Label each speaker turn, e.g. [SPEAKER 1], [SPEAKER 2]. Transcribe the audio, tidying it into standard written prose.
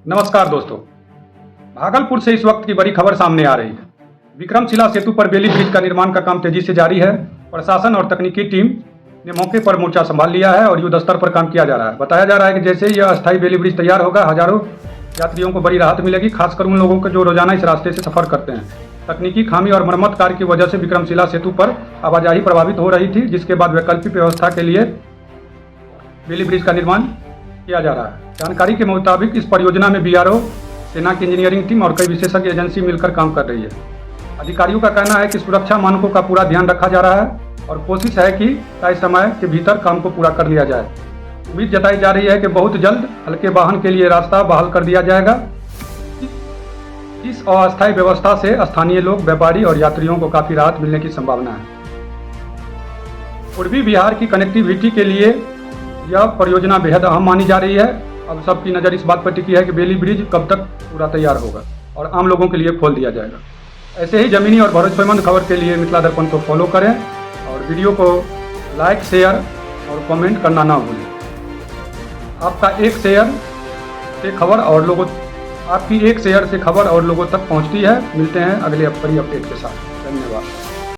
[SPEAKER 1] नमस्कार दोस्तों। भागलपुर से इस वक्त की बड़ी खबर सामने आ रही है। विक्रमशिला सेतु पर बेली ब्रिज का निर्माण का काम तेजी से जारी है। प्रशासन और तकनीकी टीम ने मौके पर मोर्चा संभाल लिया है और युद्ध स्तर पर काम किया जा रहा है। बताया जा रहा है कि जैसे ही यह अस्थायी बेली ब्रिज तैयार होगा, हजारों यात्रियों को बड़ी राहत मिलेगी, खासकर उन लोगों को जो रोजाना इस रास्ते से सफर करते हैं। तकनीकी खामी और मरम्मत कार्य की वजह से विक्रमशिला सेतु पर आवाजाही प्रभावित हो रही थी, जिसके बाद वैकल्पिक व्यवस्था के लिए बेली ब्रिज का निर्माण किया जा रहा है। जानकारी के मुताबिक इस परियोजना में बीआरओ, सेना की इंजीनियरिंग टीम और कई विशेषज्ञ एजेंसी मिलकर काम कर रही है। अधिकारियों का कहना है कि सुरक्षा मानकों का पूरा ध्यान रखा जा रहा है और कोशिश है कि तय समय के भीतर काम को पूरा कर लिया जाए। उम्मीद जताई जा रही है कि बहुत जल्द हल्के वाहन के लिए रास्ता बहाल कर दिया जाएगा। इस अस्थायी व्यवस्था से स्थानीय लोग, व्यापारी और यात्रियों को काफी राहत मिलने की संभावना है। पूर्वी बिहार की कनेक्टिविटी के लिए यह परियोजना बेहद अहम मानी जा रही है। अब सबकी नज़र इस बात पर टिकी है कि बेली ब्रिज कब तक पूरा तैयार होगा और आम लोगों के लिए खोल दिया जाएगा। ऐसे ही जमीनी और भरोसेमंद खबर के लिए मिथिला दर्पण को फॉलो करें और वीडियो को लाइक, शेयर और कमेंट करना ना भूलें। आपका एक शेयर से खबर और लोगों तक पहुंचती है। मिलते हैं अगले बड़ी अपडेट के साथ। धन्यवाद।